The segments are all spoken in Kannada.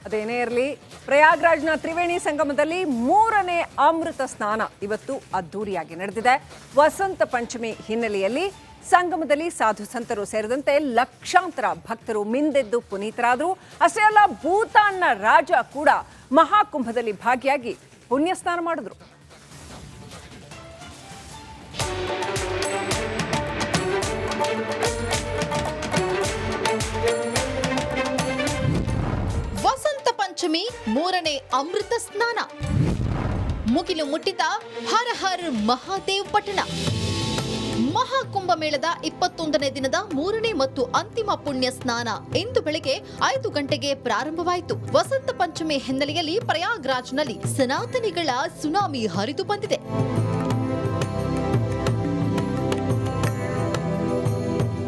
ಅದೇನೇ ಇರಲಿ, ಪ್ರಯಾಗ್ರಾಜ್ನ ತ್ರಿವೇಣಿ ಸಂಗಮದಲ್ಲಿ 3ನೇ ಅಮೃತ ಸ್ನಾನ ಇವತ್ತು ಅದ್ದೂರಿಯಾಗಿ ನಡೆದಿದೆ. ವಸಂತ ಪಂಚಮಿ ಹಿನ್ನೆಲೆಯಲ್ಲಿ ಸಂಗಮದಲ್ಲಿ ಸಾಧು ಸಂತರು ಸೇರಿದಂತೆ ಲಕ್ಷಾಂತರ ಭಕ್ತರು ಮಿಂದೆದ್ದು ಪುನೀತರಾದರು. ಅಷ್ಟೇ ಅಲ್ಲ, ಭೂತಾನ್ನ ರಾಜ ಕೂಡ ಮಹಾಕುಂಭದಲ್ಲಿ ಭಾಗಿಯಾಗಿ ಪುಣ್ಯ ಸ್ನಾನ ಮಾಡಿದ್ರು. ವಸಂತ ಪಂಚಮಿ 3ನೇ ಅಮೃತ ಸ್ನಾನ. ಮುಗಿಲು ಮುಟ್ಟಿದ ಹರ ಹರ್ ಮಹಾದೇವ್ ಪಟ್ಟಣ. ಮಹಾಕುಂಭ ಮೇಳದ 21ನೇ ದಿನದ 3ನೇ ಮತ್ತು ಅಂತಿಮ ಪುಣ್ಯ ಸ್ನಾನ ಇಂದು ಬೆಳಗ್ಗೆ 5 ಗಂಟೆಗೆ ಪ್ರಾರಂಭವಾಯಿತು. ವಸಂತ ಪಂಚಮಿ ಹಿನ್ನೆಲೆಯಲ್ಲಿ ಪ್ರಯಾಗ್ರಾಜ್ನಲ್ಲಿ ಸನಾತನಿಗಳ ಸುನಾಮಿ ಹರಿದು ಬಂದಿದೆ.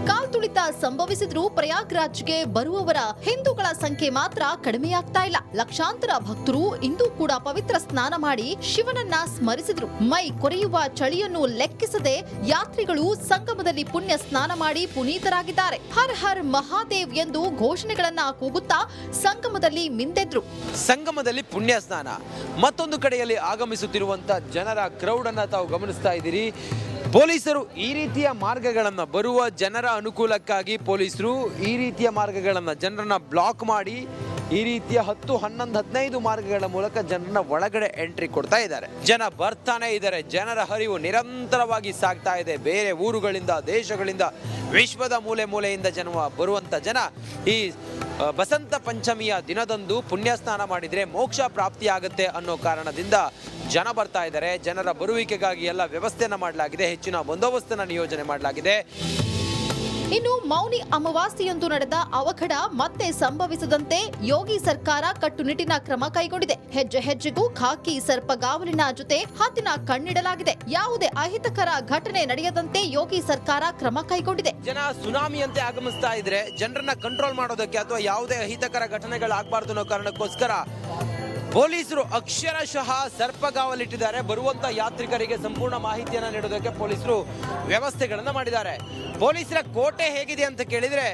ಕಾಲ್ತುಳಿತ ಸಂಭವಿಸಿದ್ರೂ ಪ್ರಯಾಗ್ರಾಜ್ಗೆ ಬರುವವರ ಹಿಂದೂಗಳ ಸಂಖ್ಯೆ ಮಾತ್ರ ಕಡಿಮೆಯಾಗ್ತಾ ಇಲ್ಲ. ಲಕ್ಷಾಂತರ ಭಕ್ತರು ಇಂದು ಕೂಡ ಪವಿತ್ರ ಸ್ನಾನ ಮಾಡಿ ಶಿವನನ್ನ ಸ್ಮರಿಸಿದ್ರು. ಮೈ ಕೊರೆಯುವ ಚಳಿಯನ್ನು ಲೆಕ್ಕಿಸದೆ ಯಾತ್ರಿಗಳು ಸಂಗಮದಲ್ಲಿ ಪುಣ್ಯ ಸ್ನಾನ ಮಾಡಿ ಪುನೀತರಾಗಿದ್ದಾರೆ. ಹರ್ ಹರ್ ಮಹಾದೇವ್ ಎಂದು ಘೋಷಣೆಗಳನ್ನ ಕೂಗುತ್ತಾ ಸಂಗಮದಲ್ಲಿ ಮಿಂದೆದ್ರು. ಸಂಗಮದಲ್ಲಿ ಪುಣ್ಯ ಸ್ನಾನ. ಮತ್ತೊಂದು ಕಡೆಯಲ್ಲಿ ಆಗಮಿಸುತ್ತಿರುವಂತ ಜನರ ಕ್ರೌಡ್ ಅನ್ನ ತಾವು ಗಮನಿಸ್ತಾ ಇದ್ದೀರಿ. ಪೊಲೀಸರು ಈ ರೀತಿಯ ಮಾರ್ಗಗಳನ್ನು ಬರುವ ಜನರ ಅನುಕೂಲಕ್ಕಾಗಿ ಪೊಲೀಸರು ಈ ರೀತಿಯ ಮಾರ್ಗಗಳನ್ನು ಜನರನ್ನ ಬ್ಲಾಕ್ ಮಾಡಿ ಈ ರೀತಿಯ 10, 11, 15 ಮಾರ್ಗಗಳ ಮೂಲಕ ಜನರನ್ನ ಒಳಗಡೆ ಎಂಟ್ರಿ ಕೊಡ್ತಾ ಇದ್ದಾರೆ. ಜನ ಬರ್ತಾನೆ ಇದ್ದಾರೆ. ಜನರ ಹರಿವು ನಿರಂತರವಾಗಿ ಸಾಗ್ತಾ ಇದೆ. ಬೇರೆ ಊರುಗಳಿಂದ, ದೇಶಗಳಿಂದ, ವಿಶ್ವದ ಮೂಲೆ ಮೂಲೆಯಿಂದ ಬರುವಂತ ಜನ ಈ ಬಸಂತ ಪಂಚಮಿಯ ದಿನದಂದು ಪುಣ್ಯ ಸ್ನಾನ ಮಾಡಿದ್ರೆ ಮೋಕ್ಷ ಪ್ರಾಪ್ತಿಯಾಗುತ್ತೆ ಅನ್ನೋ ಕಾರಣದಿಂದ ಜನ ಬರ್ತಾ ಇದ್ದಾರೆ. ಜನರ ಬರುವಿಕೆಗಾಗಿ ಎಲ್ಲ ವ್ಯವಸ್ಥೆಯನ್ನ ಮಾಡಲಾಗಿದೆ. ಹೆಚ್ಚಿನ ಬಂದೋಬಸ್ತನ್ನ ನಿಯೋಜನೆ ಮಾಡಲಾಗಿದೆ. ಇನ್ನು ಮೌನಿ ಅಮಾವಾಸ್ಯೆಯಂದು ನಡೆದ ಅವಘಡ ಮತ್ತೆ ಸಂಭವಿಸದಂತೆ ಯೋಗಿ ಸರ್ಕಾರ ಕಟ್ಟುನಿಟ್ಟಿನ ಕ್ರಮ ಕೈಗೊಂಡಿದೆ. ಹೆಜ್ಜೆ ಹೆಜ್ಜೆಗೂ ಖಾಕಿ ಸರ್ಪಗಾವಲಿನ ಜೊತೆ ಹದ್ದಿನ ಕಣ್ಣಿಡಲಾಗಿದೆ. ಯಾವುದೇ ಅಹಿತಕರ ಘಟನೆ ನಡೆಯದಂತೆ ಯೋಗಿ ಸರ್ಕಾರ ಕ್ರಮ ಕೈಗೊಂಡಿದೆ. ಜನ ಸುನಾಮಿಯಂತೆ ಆಗಮಿಸ್ತಾ ಇದ್ರೆ ಜನರನ್ನ ಕಂಟ್ರೋಲ್ ಮಾಡೋದಕ್ಕೆ ಅಥವಾ ಯಾವುದೇ ಅಹಿತಕರ ಘಟನೆಗಳಾಗಬಾರ್ದು ಅನ್ನೋ ಕಾರಣಕ್ಕೋಸ್ಕರ ಪೊಲೀಸರು ಅಕ್ಷರಶಃ ಸರ್ಪಗಾವಲಿಟ್ಟಿದ್ದಾರೆ. ಬರುವಂತ ಯಾತ್ರಿಕರಿಗೆ ಸಂಪೂರ್ಣ ಮಾಹಿತಿಯನ್ನ ನೀಡೋದಕ್ಕೆ ಪೊಲೀಸರು ವ್ಯವಸ್ಥೆಗಳನ್ನ ಮಾಡಿದ್ದಾರೆ. ಪೊಲೀಸರ ಕೋಟೆ ಹೇಗಿದೆ ಅಂತ ಕೇಳಿದ್ರೆ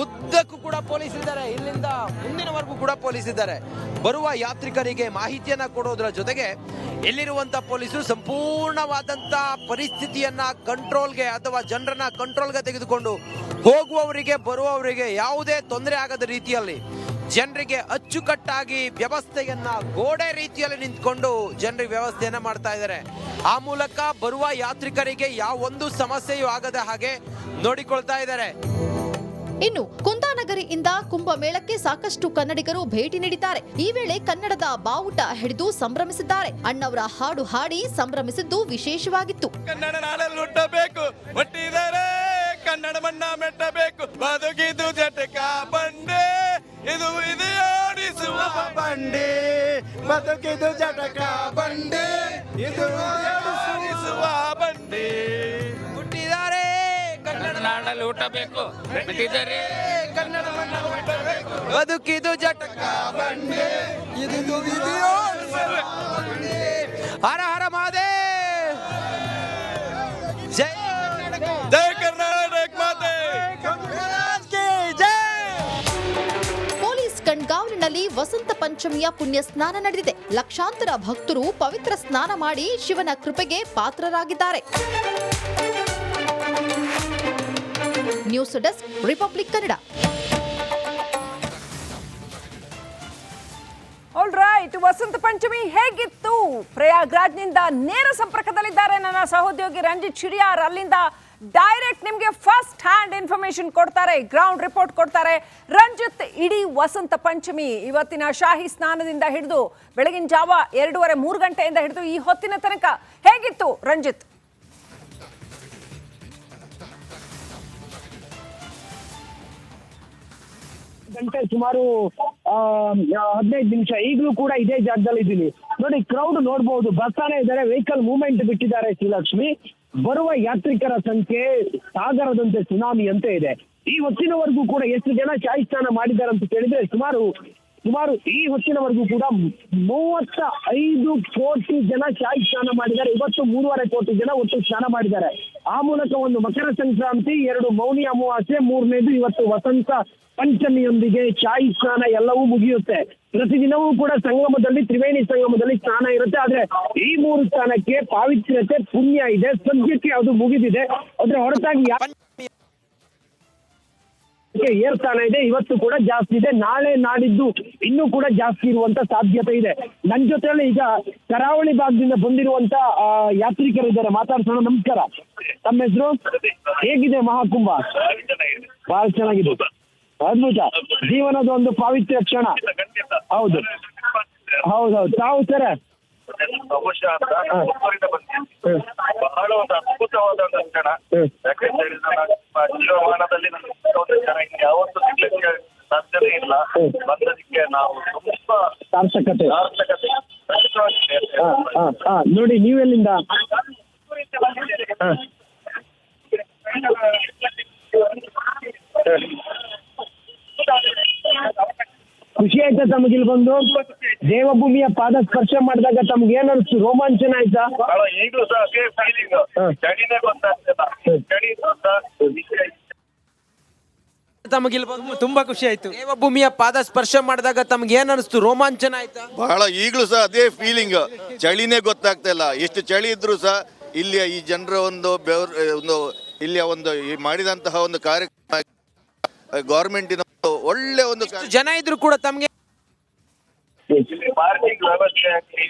ಉದ್ದಕ್ಕೂ ಕೂಡ ಪೊಲೀಸ್ ಇದ್ದಾರೆ. ಇಲ್ಲಿಂದ ಮುಂದಿನವರೆಗೂ ಕೂಡ ಪೊಲೀಸ್ ಇದ್ದಾರೆ. ಬರುವ ಯಾತ್ರಿಕರಿಗೆ ಮಾಹಿತಿಯನ್ನ ಕೊಡೋದ್ರ ಜೊತೆಗೆ ಇಲ್ಲಿರುವಂತ ಪೊಲೀಸರು ಸಂಪೂರ್ಣವಾದಂತ ಪರಿಸ್ಥಿತಿಯನ್ನ ಕಂಟ್ರೋಲ್ಗೆ ಅಥವಾ ಜನರನ್ನ ಕಂಟ್ರೋಲ್ಗೆ ತೆಗೆದುಕೊಂಡು ಹೋಗುವವರಿಗೆ ಬರುವವರಿಗೆ ಯಾವುದೇ ತೊಂದರೆ ಆಗದ ರೀತಿಯಲ್ಲಿ ಜನರಿಗೆ ಅಚ್ಚುಕಟ್ಟಾಗಿ ವ್ಯವಸ್ಥೆಯನ್ನ ಗೋಡೆ ರೀತಿಯಲ್ಲಿ ನಿಂತ್ಕೊಂಡು ಜನರಿಗೆ ವ್ಯವಸ್ಥೆಯನ್ನ ಮಾಡ್ತಾ ಇದ್ದಾರೆ. ಆ ಮೂಲಕ ಬರುವ ಯಾತ್ರಿಕರಿಗೆ ಯಾವೊಂದು ಸಮಸ್ಯೆಯೂ ಆಗದ ಹಾಗೆ ನೋಡಿಕೊಳ್ತಾ ಇದ್ದಾರೆ. ಇನ್ನು ಕುಂದಾನಗರಿಯಿಂದ ಕುಂಭಮೇಳಕ್ಕೆ ಸಾಕಷ್ಟು ಕನ್ನಡಿಗರು ಭೇಟಿ ನೀಡಿದ್ದಾರೆ. ಈ ವೇಳೆ ಕನ್ನಡದ ಬಾವುಟ ಹಿಡಿದು ಸಂಭ್ರಮಿಸಿದ್ದಾರೆ. ಅಣ್ಣವರ ಹಾಡು ಹಾಡಿ ಸಂಭ್ರಮಿಸಿದ್ದು ವಿಶೇಷವಾಗಿತ್ತು. ಕನ್ನಡ ನಾಡಲ್ಲಿ ಹುಟ್ಟಬೇಕು, ಹುಟ್ಟಿದರೆ ಕನ್ನಡ ಮಣ್ಣ ಮೆಟ್ಟಬೇಕು, ಬದುಕಿದು ಜಟಕ ಬಂಡೆ, ಇದು ಓಡಿಸುವ ಬಂಡೆ, ಬದುಕಿದು ಜಟಕ ಬಂಡೆ, ಇದು ಓಡಿಸುವ ಬಂಡೆ. ಹುಟ್ಟಿದರೆ ಕನ್ನಡ ನಾಡಲ್ಲಿ ಹುಟ್ಟಬೇಕು, ಹುಟ್ಟಿದರೆ ಕನ್ನಡ ಮಣ್ಣ ಮೆಟ್ಟಬೇಕು, ಬದುಕಿದು ಜಟಕ ಬಂಡೆ, ಇದು ಓಡಿಸುವ ಬಂಡೆ. ಹರ ಹರ ಮಹಾದೇವ್. ಜೈ ಜೈ ಕರ್ನಾಟಕ ಮಾತೆ. ಪೊಲೀಸ್ ಕಣ್ಗಾವಲಿನಲ್ಲಿ ವಸಂತ ಪಂಚಮಿಯ ಪುಣ್ಯ ಸ್ನಾನ ನಡೆದಿದೆ. ಲಕ್ಷಾಂತರ ಭಕ್ತರು ಪವಿತ್ರ ಸ್ನಾನ ಮಾಡಿ ಶಿವನ ಕೃಪೆಗೆ ಪಾತ್ರರಾಗಿದ್ದಾರೆ. News desk, Republic Kannada. Alright, Vasant Panchami ಹೇಗಿತ್ತು? ಪ್ರಯಾಗ್ರಾಜ್ನಿಂದ ನೇರ ಸಂಪರ್ಕದಲ್ಲಿದ್ದಾರೆ ನನ್ನ ಸಹೋದ್ಯೋಗಿ ರಂಜಿತ್ ಶಿರಿಯಾರ್. ಅಲ್ಲಿಂದ ಡೈರೆಕ್ಟ್ ನಿಮಗೆ ಫಸ್ಟ್ ಹ್ಯಾಂಡ್ ಇನ್ಫಾರ್ಮೇಶನ್ ಕೊಡ್ತಾರೆ, ಗ್ರೌಂಡ್ ರಿಪೋರ್ಟ್ ಕೊಡ್ತಾರೆ. ರಂಜಿತ್, ಇಡೀ ವಸಂತ ಪಂಚಮಿ ಇವತ್ತಿನ ಶಾಹಿ ಸ್ನಾನದಿಂದ ಹಿಡಿದು ಬೆಳಗಿನ ಜಾವ 2:30, 3 ಗಂಟೆಯಿಂದ ಹಿಡಿದು ಈ ಹೊತ್ತಿನ ತನಕ ಹೇಗಿತ್ತು ರಂಜಿತ್? ಗಂಟೆ ಸುಮಾರು 15 ನಿಮಿಷ. ಈಗಲೂ ಕೂಡ ಇದೇ ಜಾಗದಲ್ಲಿ ಇದ್ದೀನಿ ನೋಡಿ. ಕ್ರೌಡ್ ನೋಡ್ಬೋದು, ಬರ್ತಾನೆ ಇದ್ದಾರೆ, ವೆಹಿಕಲ್ ಮೂವ್ಮೆಂಟ್ ಬಿಟ್ಟಿದ್ದಾರೆ. ಶ್ರೀಲಕ್ಷ್ಮಿ, ಬರುವ ಯಾತ್ರಿಕರ ಸಂಖ್ಯೆ ಸಾಗರದಂತೆ ಸುನಾಮಿ ಅಂತ ಇದೆ. ಈ ಹೊತ್ತಿನವರೆಗೂ ಕೂಡ ಎಷ್ಟು ಜನ ಶಾಹಿ ಸ್ನಾನ ಮಾಡಿದ್ದಾರೆ ಅಂತ ಕೇಳಿದ್ರೆ ಸುಮಾರು ಸುಮಾರು ಈ ಹೊತ್ತಿನವರೆಗೂ ಕೂಡ 35 ಕೋಟಿ ಜನ ಶಾಹಿ ಸ್ನಾನ ಮಾಡಿದ್ದಾರೆ. ಇವತ್ತು 3.5 ಕೋಟಿ ಜನ ಒಟ್ಟು ಸ್ನಾನ ಮಾಡಿದ್ದಾರೆ. ಆ ಮೂಲಕ ಒಂದು ಮಕರ ಸಂಕ್ರಾಂತಿ, 2 ಮೌನಿ ಅಮಾವಾಸ್ಯೆ, 3ನೇದು ಇವತ್ತು ವಸಂತ ಪಂಚಮಿಯೊಂದಿಗೆ ಶಾಹಿ ಸ್ನಾನ ಎಲ್ಲವೂ ಮುಗಿಯುತ್ತೆ. ಪ್ರತಿದಿನವೂ ಕೂಡ ಸಂಗಮದಲ್ಲಿ, ತ್ರಿವೇಣಿ ಸಂಗಮದಲ್ಲಿ ಸ್ನಾನ ಇರುತ್ತೆ. ಆದ್ರೆ ಈ 3 ಸ್ನಾನಕ್ಕೆ ಪಾವಿತ್ರ್ಯತೆ, ಪುಣ್ಯ ಇದೆ. ಸದ್ಯಕ್ಕೆ ಅದು ಮುಗಿದಿದೆ. ಅದ್ರ ಹೊರತಾಗಿ ಏರ್ತಾನ ಇದೆ. ಇವತ್ತು ಕೂಡ ಜಾಸ್ತಿ ಇದೆ. ನಾಳೆ ನಾಡಿದ್ದು ಇನ್ನೂ ಕೂಡ ಜಾಸ್ತಿ ಇರುವಂತ ಸಾಧ್ಯತೆ ಇದೆ. ನನ್ನ ಜೊತೆಯಲ್ಲಿ ಈಗ ಕರಾವಳಿ ಭಾಗದಿಂದ ಬಂದಿರುವಂತ ಯಾತ್ರಿಕರಿದ್ದಾರೆ, ಮಾತಾಡ್ಸೋಣ. ನಮಸ್ಕಾರ, ತಮ್ಮ ಹೆಸರು? ಹೇಗಿದೆ ಮಹಾಕುಂಭ? ಬಹಳ ಚೆನ್ನಾಗಿದೆ, ಅದ್ಭುತ. ಜೀವನದ ಒಂದು ಪಾವಿತ್ರ್ಯ ಕ್ಷಣ. ಹೌದು ಹೌದೌದು. ತಾವು ಸರ ಬಹಳ ಒಂದು ಅದ್ಭುತವಾದ ಕ್ಷಣ. ಯಾಕಂದ್ರೆ ಜೀವಮಾನದಲ್ಲಿ ಒಂದು ಜನ ಯಾವತ್ತೂ ಸಿಗ್ಲಿಕ್ಕೆ ಸಾಧ್ಯನೇ ಇಲ್ಲ. ಬಂದದಕ್ಕೆ ನಾವು ತುಂಬಾ ಸಾರ್ಥಕತೆ. ನೋಡಿ, ನೀವೆಲ್ಲಿಂದ? ಖುಷಿ ಆಯ್ತಾ ತಮಗಿಲ್ಲಿ ಬಂದು? ದೇವಭೂಮಿಯ ಪಾದ ಸ್ಪರ್ಶ ಮಾಡಿದಾಗ ತಮ್ಗೆ ಏನ್ ಅನಿಸ್ತು? ರೋಮಾಂಚನ ಆಯ್ತಾ? ಈಗಲೂ ಸಹ ಅದೇ ಫೀಲಿಂಗ್. ಚಳಿನೇ ಗೊತ್ತಾಗ್ತದ. ಚಳಿ ತಮಗಿಲ್ಲಿ ತುಂಬಾ ಖುಷಿ ಆಯ್ತು. ದೇವಭೂಮಿಯ ಪಾದ ಸ್ಪರ್ಶ ಮಾಡಿದಾಗ ತಮ್ಗೆ ಏನ್ ಅನಿಸ್ತು? ರೋಮಾಂಚನ ಆಯ್ತಾ? ಬಹಳ. ಈಗಲೂ ಸಹ ಅದೇ ಫೀಲಿಂಗ್. ಚಳಿನೇ ಗೊತ್ತಾಗ್ತಾ ಇಲ್ಲ. ಎಷ್ಟು ಚಳಿ ಇದ್ರು ಸಹ ಇಲ್ಲಿಯ ಈ ಜನರ ಒಂದು ಇಲ್ಲಿಯ ಒಂದು ಮಾಡಿದಂತಹ ಒಂದು ಕಾರ್ಯಕ್ರಮ, ಗೌರ್ಮೆಂಟಿನ ಒಳ್ಳೆ ಒಂದು ಜನ ಇದ್ರು ಕೂಡ ತಮ್ಗೆ ಇಲ್ಲಿ ಪಾರ್ಕಿಂಗ್ ವ್ಯವಸ್ಥೆ ಆಗಲಿ,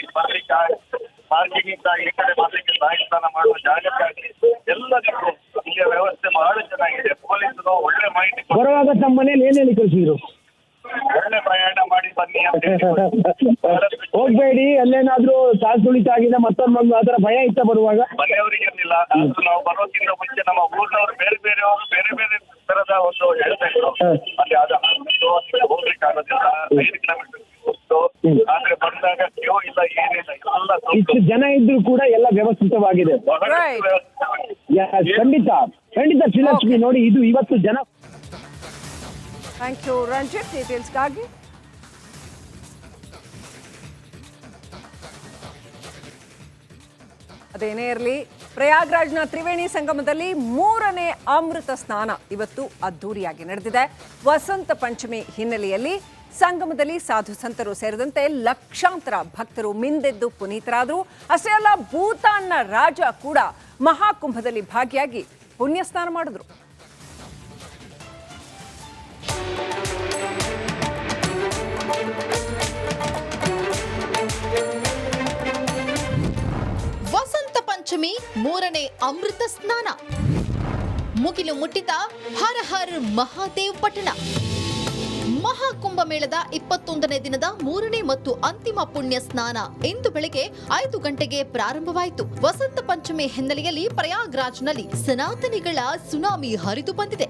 ಪಾರ್ಕಿಂಗ್ ಇಂದ ಈ ಕಡೆ ಬರ್ಲಿಕ್ಕೆ ಸ್ನಾನ ಮಾಡುವ ಜಾಗಕ್ಕಾಗಲಿ ಎಲ್ಲದಕ್ಕೂ ಇಲ್ಲಿಯ ವ್ಯವಸ್ಥೆ ಬಹಳ ಚೆನ್ನಾಗಿದೆ. ಪೊಲೀಸರು ಒಳ್ಳೆ ಮಾಹಿತಿ ಕೊಟ್ಟು ಬರುವಾಗ ತಮ್ಮ ಮನೇಲಿ ಏನ್ ಹೇಳಿ ಕಳಿಸಿದ್ರು? ಒಳ್ಳೆ ಪ್ರಯಾಣ ಮಾಡಿ ಬನ್ನಿ ಅಂತ ಹೇಳಿ. ಹೋಗ್ಬೇಡಿ, ಅಲ್ಲೇನಾದ್ರೂ ತುಳಿತ ಆಗಿದೆ ಮತ್ತೊಂದು ಆತರ ಭಯ ಇತ್ತ ಬರುವಾಗ? ಮನೆಯವರಿಗೆ ಇರಲಿಲ್ಲ. ಆದ್ರೂ ನಾವು ಬರೋಕ್ಕಿಂತ ಮುಂಚೆ ನಮ್ಮ ಊರಿನವರು ಬೇರೆ ಬೇರೆ ತರದ ಒಂದು ಹೇಳ್ತಾ ಇದ್ರು. ಅಲ್ಲಿ ಹೋಗ್ಲಿಕ್ಕೆ ಆಗೋದಿಲ್ಲ, 5 ಕಿಲೋಮೀಟರ್ ಹೋಗ್ತು. ಆದ್ರೆ ಬಂದಾಗ ಕ್ಯೂ ಇಲ್ಲ, ಏನಿಲ್ಲ, ಎಲ್ಲ ಇಷ್ಟು ಜನ ಇದ್ರು ಕೂಡ ಎಲ್ಲ ವ್ಯವಸ್ಥಿತವಾಗಿದೆ. ಖಂಡಿತ ಖಂಡಿತ ಶ್ರೀಲಕ್ಷ್ಮಿ. ನೋಡಿ, ಇದು ಇವತ್ತು ಜನ. ಥ್ಯಾಂಕ್ ಯು ರಂಜಿತ್, ಡೀಟೇಲ್ಸ್ಗಾಗಿ. ಅದೇನೇ ಇರಲಿ, ಪ್ರಯಾಗ್ರಾಜ್ನ ತ್ರಿವೇಣಿ ಸಂಗಮದಲ್ಲಿ 3ನೇ ಅಮೃತ ಸ್ನಾನ ಇವತ್ತು ಅದ್ದೂರಿಯಾಗಿ ನಡೆದಿದೆ. ವಸಂತ ಪಂಚಮಿ ಹಿನ್ನೆಲೆಯಲ್ಲಿ ಸಂಗಮದಲ್ಲಿ ಸಾಧು ಸಂತರು ಸೇರಿದಂತೆ ಲಕ್ಷಾಂತರ ಭಕ್ತರು ಮಿಂದೆದ್ದು ಪುನೀತರಾದರು. ಅಷ್ಟೇ ಅಲ್ಲ, ಭೂತಾನ್ನ ರಾಜ ಕೂಡ ಮಹಾಕುಂಭದಲ್ಲಿ ಭಾಗಿಯಾಗಿ ಪುಣ್ಯ ಸ್ನಾನ ಮಾಡಿದ್ರು. ವಸಂತ ಪಂಚಮಿ 3ನೇ ಅಮೃತ ಸ್ನಾನ. ಮುಗಿಲು ಮುಟ್ಟಿದ ಹರ ಹರ್ ಮಹಾದೇವ್ ಪಟ್ಟಣ. ಮಹಾಕುಂಭ ಮೇಳದ 21ನೇ ದಿನದ 3ನೇ ಮತ್ತು ಅಂತಿಮ ಪುಣ್ಯ ಸ್ನಾನ ಇಂದು ಬೆಳಗ್ಗೆ 5 ಗಂಟೆಗೆ ಪ್ರಾರಂಭವಾಯಿತು. ವಸಂತ ಪಂಚಮಿ ಹಿನ್ನೆಲೆಯಲ್ಲಿ ಪ್ರಯಾಗ್ರಾಜ್ನಲ್ಲಿ ಸನಾತನಿಗಳ ಸುನಾಮಿ ಹರಿದು ಬಂದಿದೆ.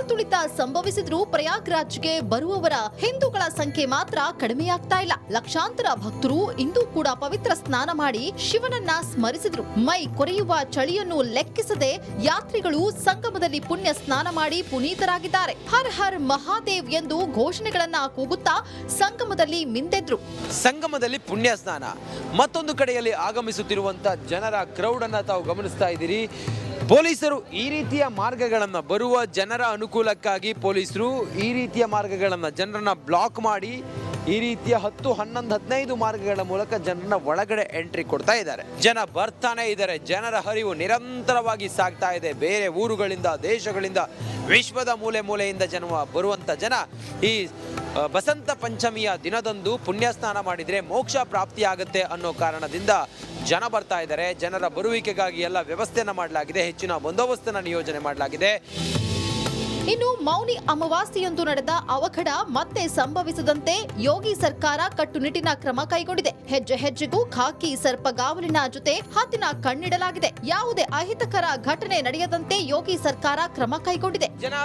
ತುಳಿತ ಸಂಭವಿಸಿದ್ರೂ ಪ್ರಯಾಗ್ರಾಜ್ಗೆ ಬರುವವರ ಹಿಂದೂಗಳ ಸಂಖ್ಯೆ ಮಾತ್ರ ಕಡಿಮೆಯಾಗ್ತಾ ಇಲ್ಲ. ಲಕ್ಷಾಂತರ ಭಕ್ತರು ಇಂದು ಕೂಡ ಪವಿತ್ರ ಸ್ನಾನ ಮಾಡಿ ಶಿವನನ್ನ ಸ್ಮರಿಸಿದ್ರು. ಮೈ ಕೊರೆಯುವ ಚಳಿಯನ್ನು ಲೆಕ್ಕಿಸದೆ ಯಾತ್ರಿಗಳು ಸಂಗಮದಲ್ಲಿ ಪುಣ್ಯ ಸ್ನಾನ ಮಾಡಿ ಪುನೀತರಾಗಿದ್ದಾರೆ. ಹರ್ ಹರ್ ಮಹಾದೇವ್ ಎಂದು ಘೋಷಣೆಗಳನ್ನ ಕೂಗುತ್ತಾ ಸಂಗಮದಲ್ಲಿ ಮಿಂದೆದ್ರು. ಸಂಗಮದಲ್ಲಿ ಪುಣ್ಯ ಸ್ನಾನ. ಮತ್ತೊಂದು ಕಡೆಯಲ್ಲಿ ಆಗಮಿಸುತ್ತಿರುವಂತ ಜನರ ಕ್ರೌಡ್ ಅನ್ನ ತಾವು ಗಮನಿಸ್ತಾ ಇದ್ದೀರಿ. ಪೊಲೀಸರು ಈ ರೀತಿಯ ಮಾರ್ಗಗಳನ್ನು, ಬರುವ ಜನರ ಅನುಕೂಲಕ್ಕಾಗಿ ಪೊಲೀಸರು ಈ ರೀತಿಯ ಮಾರ್ಗಗಳನ್ನು ಜನರನ್ನ ಬ್ಲಾಕ್ ಮಾಡಿ ಈ ರೀತಿಯ 10, 11, 15 ಮಾರ್ಗಗಳ ಮೂಲಕ ಜನರನ್ನ ಒಳಗಡೆ ಎಂಟ್ರಿ ಕೊಡ್ತಾ ಇದ್ದಾರೆ. ಜನ ಬರ್ತಾನೆ ಇದ್ದಾರೆ. ಜನರ ಹರಿವು ನಿರಂತರವಾಗಿ ಸಾಗ್ತಾ ಇದೆ. ಬೇರೆ ಊರುಗಳಿಂದ, ದೇಶಗಳಿಂದ, ವಿಶ್ವದ ಮೂಲೆ ಮೂಲೆಯಿಂದ ಬರುವಂತ ಜನ ಈ ಬಸಂತ ಪಂಚಮಿಯ ದಿನದಂದು ಪುಣ್ಯ ಸ್ನಾನ ಮಾಡಿದ್ರೆ ಮೋಕ್ಷ ಪ್ರಾಪ್ತಿಯಾಗುತ್ತೆ ಅನ್ನೋ ಕಾರಣದಿಂದ ಜನ ಬರ್ತಾ ಇದ್ದಾರೆ. ಜನರ ಬರುವಿಕೆಗಾಗಿ ಎಲ್ಲ ವ್ಯವಸ್ಥೆಯನ್ನ ಮಾಡಲಾಗಿದೆ. ಹೆಚ್ಚಿನ ಬಂದೋಬಸ್ತನ್ನ ನಿಯೋಜನೆ ಮಾಡಲಾಗಿದೆ. ಇನ್ನು ಮೌನಿ ಅಮಾವಾಸ್ಯೆಯಂದು ನಡೆದ ಅವಘಡ ಮತ್ತೆ ಸಂಭವಿಸದಂತೆ ಯೋಗಿ ಸರ್ಕಾರ ಕಟ್ಟುನಿಟ್ಟಿನ ಕ್ರಮ ಕೈಗೊಂಡಿದೆ. ಹೆಜ್ಜೆ ಹೆಜ್ಜೆಗೂ ಖಾಕಿ ಸರ್ಪಗಾವಲಿನ ಜೊತೆ ಹದ್ದಿನ ಕಣ್ಣಿಡಲಾಗಿದೆ. ಯಾವುದೇ ಅಹಿತಕರ ಘಟನೆ ನಡೆಯದಂತೆ ಯೋಗಿ ಸರ್ಕಾರ ಕ್ರಮ ಕೈಗೊಂಡಿದೆ.